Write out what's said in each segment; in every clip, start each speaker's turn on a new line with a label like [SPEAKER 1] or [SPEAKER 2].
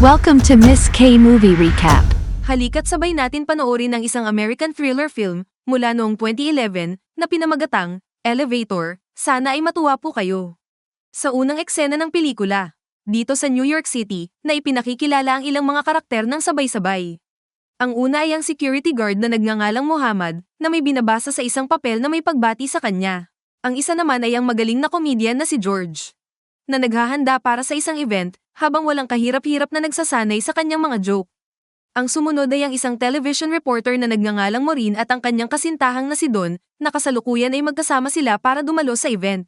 [SPEAKER 1] Welcome to Miss K Movie Recap.
[SPEAKER 2] Halika't sabay natin panoorin ang isang American thriller film mula noong 2011 na pinamagatang Elevator. Sana ay matuwa po kayo. Sa unang eksena ng pelikula, dito sa New York City, na ipinakikilala ang ilang mga karakter ng sabay-sabay. Ang una ay ang security guard na nagngangalang Muhammad na may binabasa sa isang papel na may pagbati sa kanya. Ang isa naman ay ang magaling na comedian na si George, na naghahanda para sa isang event habang walang kahirap-hirap na nagsasanay sa kanyang mga joke. Ang sumunod ay ang isang television reporter na nagngangalang Maureen at ang kanyang kasintahang na si Don, na kasalukuyan ay magkasama sila para dumalo sa event.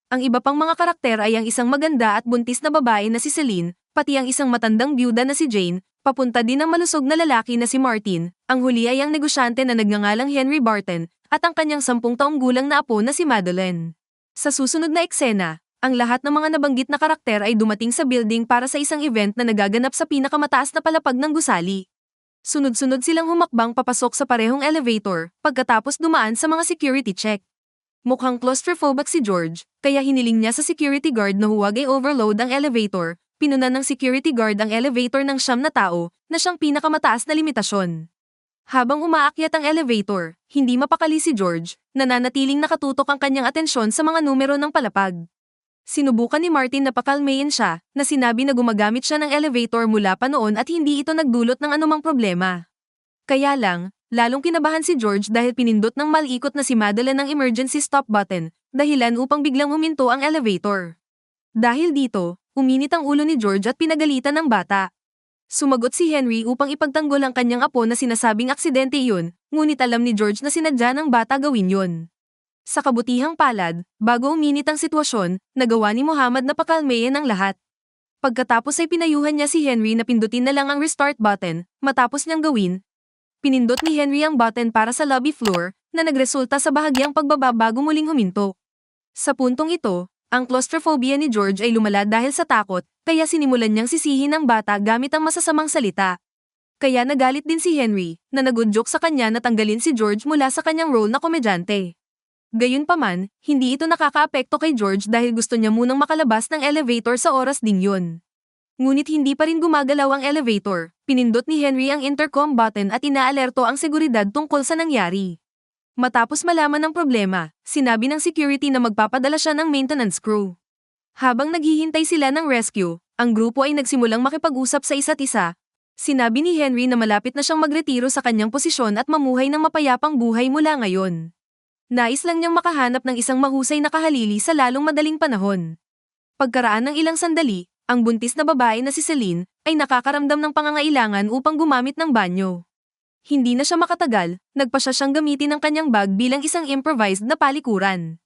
[SPEAKER 2] Ang iba pang mga karakter ay ang isang maganda at buntis na babae na si Celine, pati ang isang matandang byuda na si Jane, papunta din ang malusog na lalaki na si Martin, ang huli ay ang negosyante na nagngangalang Henry Barton, at ang kanyang 10 taong gulang na apo na si Madeline. Sa susunod na eksena, ang lahat ng mga nabanggit na karakter ay dumating sa building para sa isang event na nagaganap sa pinakamataas na palapag ng gusali. Sunod-sunod silang humakbang papasok sa parehong elevator, pagkatapos dumaan sa mga security check. Mukhang claustrophobic si George, kaya hiniling niya sa security guard na huwag ay overload ang elevator. Pinunan ng security guard ang elevator ng 9 na tao, na siyang pinakamataas na limitasyon. Habang umaakyat ang elevator, hindi mapakali si George, nananatiling nakatutok ang kanyang atensyon sa mga numero ng palapag. Sinubukan ni Martin na pakalmayin siya, na sinabi na gumagamit siya ng elevator mula pa noon at hindi ito nagdulot ng anumang problema. Kaya lang, lalong kinabahan si George dahil pinindot ng malikot na si Madeline ang emergency stop button, dahilan upang biglang huminto ang elevator. Dahil dito, uminit ang ulo ni George at pinagalitan ng bata. Sumagot si Henry upang ipagtanggol ang kanyang apo na sinasabing aksidente iyon, ngunit alam ni George na sinadya ng bata gawin yun. Sa kabutihang palad, bago uminit ang sitwasyon, nagawa ni Muhammad na pakalmayin ang lahat. Pagkatapos ay pinayuhan niya si Henry na pindutin na lang ang restart button, matapos niyang gawin. Pinindot ni Henry ang button para sa lobby floor, na nagresulta sa bahagyang pagbaba bago muling huminto. Sa puntong ito, ang claustrophobia ni George ay lumala dahil sa takot, kaya sinimulan niyang sisihin ang bata gamit ang masasamang salita. Kaya nagalit din si Henry, na nag-joke sa kanya na tanggalin si George mula sa kanyang role na komedyante. Gayunpaman, hindi ito nakakaapekto kay George dahil gusto niya munang makalabas ng elevator sa oras ding yun. Ngunit hindi pa rin gumagalaw ang elevator, pinindot ni Henry ang intercom button at inaalerto ang seguridad tungkol sa nangyari. Matapos malaman ng problema, sinabi ng security na magpapadala siya ng maintenance crew. Habang naghihintay sila ng rescue, ang grupo ay nagsimulang makipag-usap sa isa't isa. Sinabi ni Henry na malapit na siyang magretiro sa kanyang posisyon at mamuhay ng mapayapang buhay mula ngayon. Nais lang niyang makahanap ng isang mahusay na kahalili sa lalong madaling panahon. Pagkaraan ng ilang sandali, ang buntis na babae na si Celine ay nakakaramdam ng pangangailangan upang gumamit ng banyo. Hindi na siya makatagal, nagpasya siyang gamitin ang kanyang bag bilang isang improvised na palikuran.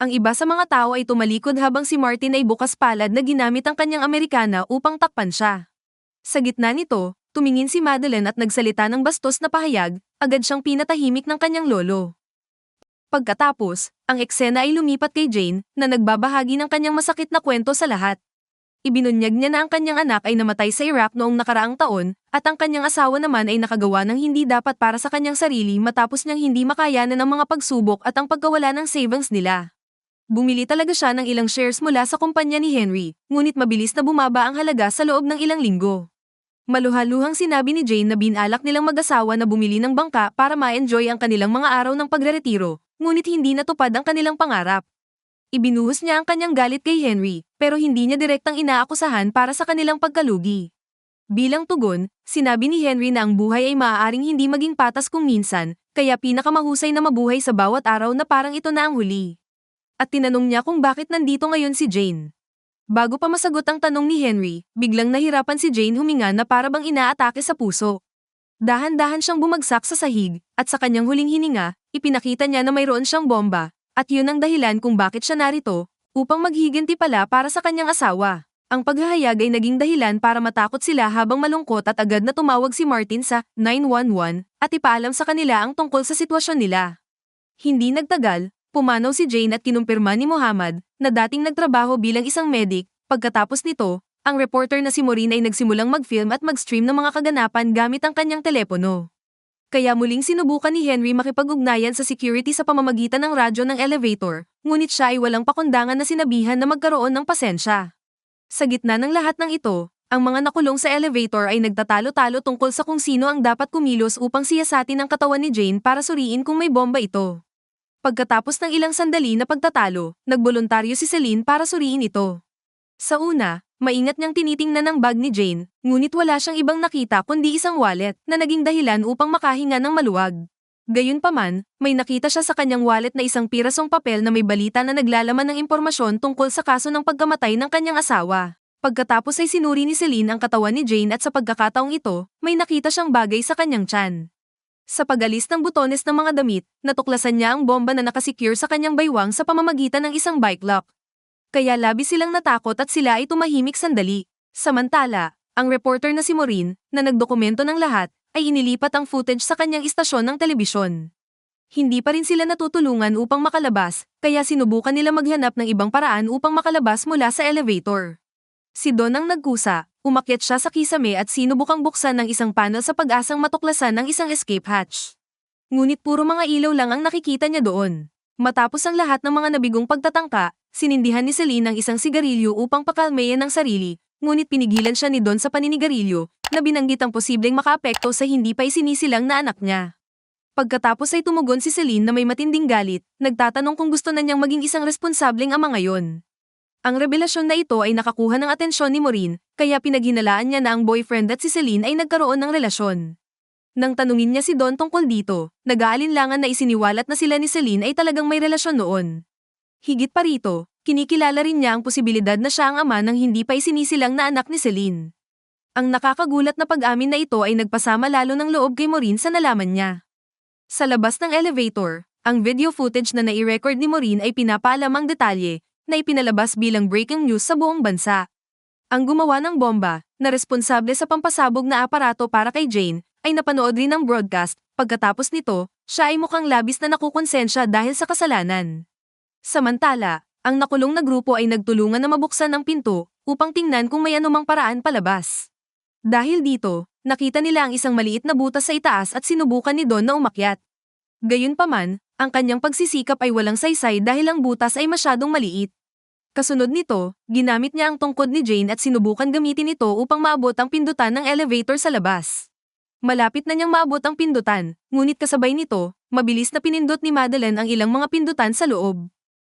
[SPEAKER 2] Ang iba sa mga tao ay tumalikod habang si Martin ay bukas palad na ginamit ang kanyang Amerikana upang takpan siya. Sa gitna nito, tumingin si Madeline at nagsalita ng bastos na pahayag, agad siyang pinatahimik ng kanyang lolo. Pagkatapos, ang eksena ay lumipat kay Jane, na nagbabahagi ng kanyang masakit na kwento sa lahat. Ibinunyag niya na ang kanyang anak ay namatay sa Iraq noong nakaraang taon, at ang kanyang asawa naman ay nakagawa ng hindi dapat para sa kanyang sarili matapos niyang hindi makayanan ang mga pagsubok at ang pagkawala ng savings nila. Bumili talaga siya ng ilang shares mula sa kumpanya ni Henry, ngunit mabilis na bumaba ang halaga sa loob ng ilang linggo. Maluhaluhang sinabi ni Jane na binalak nilang mag-asawa na bumili ng bangka para ma-enjoy ang kanilang mga araw ng pagreretiro, ngunit hindi natupad ang kanilang pangarap. Ibinuhos niya ang kanyang galit kay Henry, pero hindi niya direktang inaakusahan para sa kanilang pagkalugi. Bilang tugon, sinabi ni Henry na ang buhay ay maaaring hindi maging patas kung minsan, kaya pinakamahusay na mabuhay sa bawat araw na parang ito na ang huli. At tinanong niya kung bakit nandito ngayon si Jane. Bago pa masagot ang tanong ni Henry, biglang nahirapan si Jane huminga na para bang inaatake sa puso. Dahan-dahan siyang bumagsak sa sahig, at sa kanyang huling hininga, ipinakita niya na mayroon siyang bomba, at yun ang dahilan kung bakit siya narito, upang maghiganti pala para sa kanyang asawa. Ang paghahayag ay naging dahilan para matakot sila habang malungkot at agad na tumawag si Martin sa 911 at ipaalam sa kanila ang tungkol sa sitwasyon nila. Hindi nagtagal, pumanaw si Jane at kinumpirma ni Muhammad na dating nagtrabaho bilang isang medic. Pagkatapos nito, ang reporter na si Maureen ay nagsimulang mag-film at mag-stream ng mga kaganapan gamit ang kanyang telepono. Kaya muling sinubukan ni Henry makipag-ugnayan sa security sa pamamagitan ng radyo ng elevator, ngunit siya ay walang pakundangan na sinabihan na magkaroon ng pasensya. Sa gitna ng lahat ng ito, Ang mga nakulong sa elevator ay nagtatalo-talo tungkol sa kung sino ang dapat kumilos upang siyasatin ang katawan ni Jane para suriin kung may bomba ito. Pagkatapos ng ilang sandali na pagtatalo, nagboluntaryo si Celine para suriin ito. Sa una, maingat niyang tinitingnan ang bag ni Jane, ngunit wala siyang ibang nakita kundi isang wallet na naging dahilan upang makahinga ng maluwag. Gayunpaman, may nakita siya sa kanyang wallet na isang pirasong papel na may balita na naglalaman ng impormasyon tungkol sa kaso ng pagkamatay ng kanyang asawa. Pagkatapos ay sinuri ni Celine ang katawan ni Jane at sa pagkakataong ito, may nakita siyang bagay sa kanyang tiyan. Sa pag-alis ng butones ng mga damit, natuklasan niya ang bomba na nakasecure sa kanyang baywang sa pamamagitan ng isang bike lock. Kaya labis silang natakot at sila ay tumahimik sandali. Samantala, ang reporter na si Maureen, na nagdokumento ng lahat, ay inilipat ang footage sa kanyang istasyon ng telebisyon. Hindi pa rin sila natutulungan upang makalabas, kaya sinubukan nila maghanap ng ibang paraan upang makalabas mula sa elevator. Si Don ang nagkusa, umakyat siya sa kisame at sinubukang buksan ng isang panel sa pag-asang matuklasan ng isang escape hatch. Ngunit puro mga ilaw lang ang nakikita niya doon. Matapos ang lahat ng mga nabigong pagtatangka, sinindihan ni Celine ang isang sigarilyo upang pakalmayan ang sarili, ngunit pinigilan siya ni Don sa paninigarilyo, na binanggit ang posibleng makaapekto sa hindi pa isinisilang na anak niya. Pagkatapos ay tumugon si Celine na may matinding galit, nagtatanong kung gusto na niyang maging isang responsableng ama ngayon. Ang revelasyon na ito ay nakakuha ng atensyon ni Maureen, kaya pinaghinalaan niya na ang boyfriend at si Celine ay nagkaroon ng relasyon. Nang tanungin niya si Don tungkol dito, nag-aalinlangan na isiniwalat na sila ni Celine ay talagang may relasyon noon. Higit pa rito, kinikilala rin niya ang posibilidad na siya ang ama ng hindi pa isinisilang na anak ni Celine. Ang nakakagulat na pag-amin na ito ay nagpasama lalo ng loob kay Maureen sa nalaman niya. Sa labas ng elevator, ang video footage na nai-record ni Maureen ay pinapaalam ang detalye, na ipinalabas bilang breaking news sa buong bansa. Ang gumawa ng bomba, na responsable sa pampasabog na aparato para kay Jane, ay napanood rin ng broadcast. Pagkatapos nito, siya ay mukhang labis na nakukonsensya dahil sa kasalanan. Samantala, ang nakulong na grupo ay nagtulungan na mabuksan ang pinto upang tingnan kung may anumang paraan palabas. Dahil dito, nakita nila ang isang maliit na butas sa itaas at sinubukan ni Don na umakyat. Gayunpaman, ang kanyang pagsisikap ay walang saysay dahil ang butas ay masyadong maliit. Kasunod nito, ginamit niya ang tungkod ni Jane at sinubukan gamitin ito upang maabot ang pindutan ng elevator sa labas. Malapit na niyang maabot ang pindutan, ngunit kasabay nito, mabilis na pinindot ni Madeleine ang ilang mga pindutan sa loob.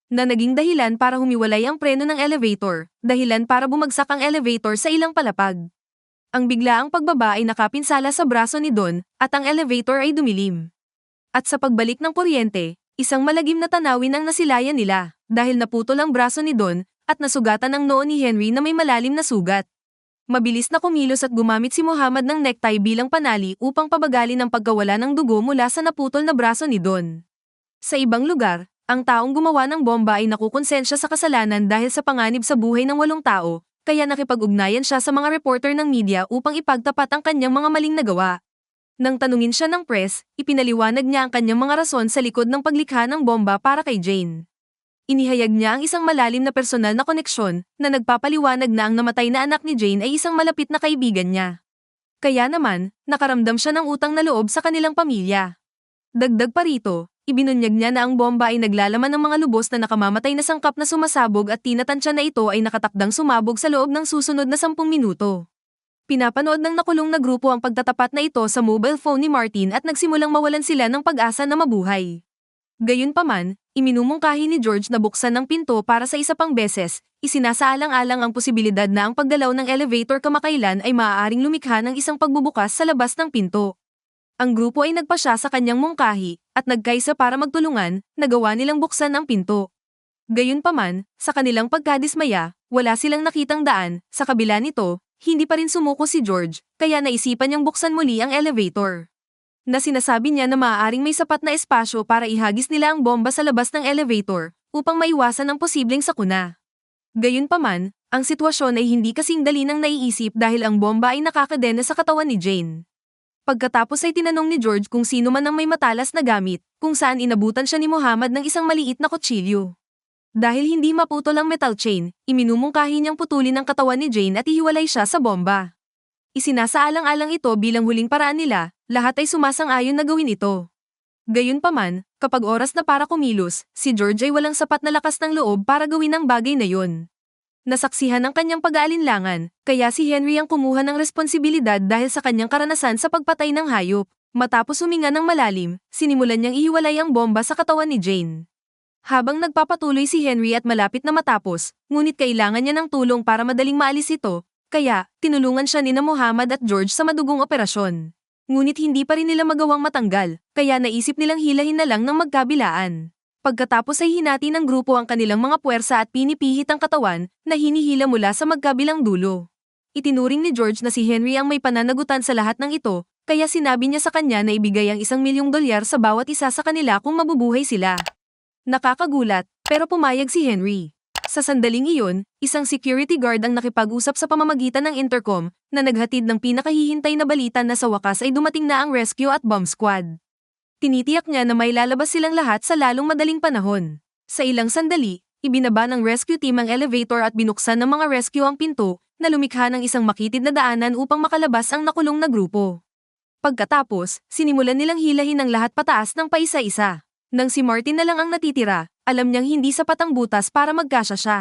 [SPEAKER 2] Na naging dahilan para humiwalay ang preno ng elevator, dahilan para bumagsak ang elevator sa ilang palapag. Ang biglaang pagbaba ay nakapinsala sa braso ni Don, at ang elevator ay dumilim. At sa pagbalik ng kuryente, isang malagim na tanawin ang nasilayan nila, dahil naputol ang braso ni Don, at nasugatan ang noo ni Henry na may malalim na sugat. Mabilis na kumilos at gumamit si Muhammad ng necktie bilang panali upang pabagalin ang pagkawala ng dugo mula sa naputol na braso ni Don. Sa ibang lugar, ang taong gumawa ng bomba ay nakukonsensya sa kasalanan dahil sa panganib sa buhay ng 8 tao, kaya nakipag-ugnayan siya sa mga reporter ng media upang ipagtapat ang kanyang mga maling nagawa. Nang tanungin siya ng press, ipinaliwanag niya ang kanyang mga rason sa likod ng paglikha ng bomba para kay Jane. Inihayag niya ang isang malalim na personal na koneksyon na nagpapaliwanag na ang namatay na anak ni Jane ay isang malapit na kaibigan niya. Kaya naman, nakaramdam siya ng utang na loob sa kanilang pamilya. Dagdag pa rito, ibinunyag niya na ang bomba ay naglalaman ng mga lubos na nakamamatay na sangkap na sumasabog at tinatansya na ito ay nakatakdang sumabog sa loob ng susunod na 10 minuto. Pinapanood ng nakulong na grupo ang pagtatapat na ito sa mobile phone ni Martin at nagsimulang mawalan sila ng pag-asa na mabuhay. Gayunpaman, iminumungkahi ni George na buksan ng pinto para sa isa pang beses, isinasaalang-alang ang posibilidad na ang paggalaw ng elevator kamakailan ay maaaring lumikha ng isang pagbubukas sa labas ng pinto. Ang grupo ay nagpasya sa kanyang mungkahi, at nagkaisa para magtulungan, nagawa nilang buksan ang pinto. Gayunpaman, sa kanilang pagkadismaya, wala silang nakitang daan, sa kabila nito, hindi pa rin sumuko si George, kaya naisipan niyang buksan muli ang elevator. Na sinasabi niya na maaaring may sapat na espasyo para ihagis nila ang bomba sa labas ng elevator, upang maiwasan ang posibleng sakuna. Gayunpaman, ang sitwasyon ay hindi kasing dali nang naiisip dahil ang bomba ay nakakadena sa katawan ni Jane. Pagkatapos ay tinanong ni George kung sino man ang may matalas na gamit, kung saan inabutan siya ni Muhammad ng isang maliit na kutsilyo. Dahil hindi maputol ang metal chain, iminumungkahi niyang putulin ang katawan ni Jane at ihiwalay siya sa bomba. Isinasaalang-alang ito bilang huling paraan nila, lahat ay sumasang-ayon na gawin ito. Gayunpaman, kapag oras na para kumilos, si George ay walang sapat na lakas ng loob para gawin ang bagay na yun. Nasaksihan ang kanyang pag-aalinlangan, kaya si Henry ang kumuha ng responsibilidad dahil sa kanyang karanasan sa pagpatay ng hayop. Matapos huminga ng malalim, sinimulan niyang ihiwalay ang bomba sa katawan ni Jane. Habang nagpapatuloy si Henry at malapit na matapos, ngunit kailangan niya ng tulong para madaling maalis ito, kaya tinulungan siya nina Muhammad at George sa madugong operasyon. Ngunit hindi pa rin nila magawang matanggal, kaya naisip nilang hilahin na lang ng magkabilaan. Pagkatapos ay hinati ng grupo ang kanilang mga puwersa at pinipihit ang katawan na hinihila mula sa magkabilang dulo. Itinuring ni George na si Henry ang may pananagutan sa lahat ng ito, kaya sinabi niya sa kanya na ibigay ang $1,000,000 sa bawat isa sa kanila kung mabubuhay sila. Nakakagulat, pero pumayag si Henry. Sa sandaling iyon, isang security guard ang nakipag-usap sa pamamagitan ng intercom na naghatid ng pinakahihintay na balita na sa wakas ay dumating na ang rescue at bomb squad. Tinitiyak niya na may lalabas silang lahat sa lalong madaling panahon. Sa ilang sandali, ibinaba ng rescue team ang elevator at binuksan ng mga rescue ang pinto na lumikha ng isang makitid na daanan upang makalabas ang nakulong na grupo. Pagkatapos, sinimulan nilang hilahin ang lahat pataas ng paisa-isa. Nang si Martin na lang ang natitira, alam niyang hindi sapat ang butas para magkasya siya.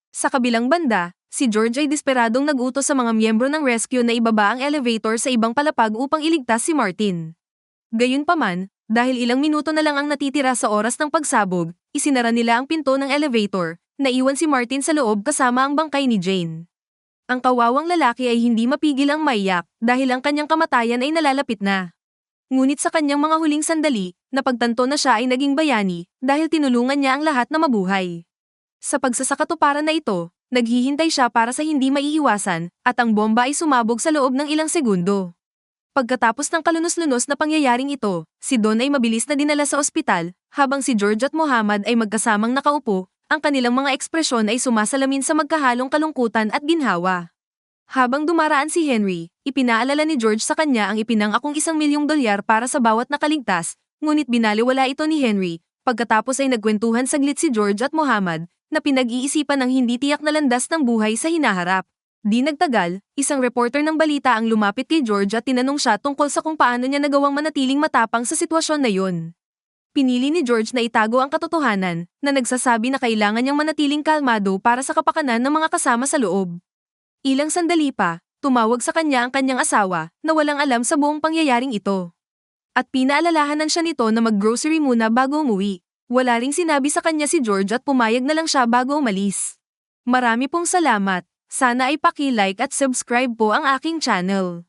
[SPEAKER 2] Sa kabilang banda, si George ay desperadong nag-utos sa mga miyembro ng rescue na ibaba ang elevator sa ibang palapag upang iligtas si Martin. Gayunpaman, dahil ilang minuto na lang ang natitira sa oras ng pagsabog, isinara nila ang pinto ng elevator, naiwan si Martin sa loob kasama ang bangkay ni Jane. Ang kawawang lalaki ay hindi mapigil ang maiyak dahil ang kanyang kamatayan ay nalalapit na. Ngunit sa kanyang mga huling sandali, napagtanto na siya ay naging bayani dahil tinulungan niya ang lahat na mabuhay. Sa pagsasakatuparan na ito, naghihintay siya para sa hindi maiiwasan at ang bomba ay sumabog sa loob ng ilang segundo. Pagkatapos ng kalunos-lunos na pangyayaring ito, si Don ay mabilis na dinala sa ospital, habang si George at Muhammad ay magkasamang nakaupo, ang kanilang mga ekspresyon ay sumasalamin sa magkahalong kalungkutan at ginhawa. Habang dumaraan si Henry, ipinaalala ni George sa kanya ang ipinangakong $1,000,000 para sa bawat nakaligtas, ngunit binaliwala ito ni Henry, pagkatapos ay nagkwentuhan saglit si George at Muhammad, na pinag-iisipan ng hindi tiyak na landas ng buhay sa hinaharap. Di nagtagal, isang reporter ng balita ang lumapit kay George at tinanong siya tungkol sa kung paano niya nagawang manatiling matapang sa sitwasyon na yun. Pinili ni George na itago ang katotohanan, na nagsasabi na kailangan niyang manatiling kalmado para sa kapakanan ng mga kasama sa loob. Ilang sandali pa, tumawag sa kanya ang kanyang asawa, na walang alam sa buong pangyayaring ito. At pinaalalahanan siya nito na mag-grocery muna bago umuwi. Wala ring sinabi sa kanya si George at pumayag na lang siya bago umalis. Marami pong salamat. Sana ay paki-like at subscribe po ang aking channel.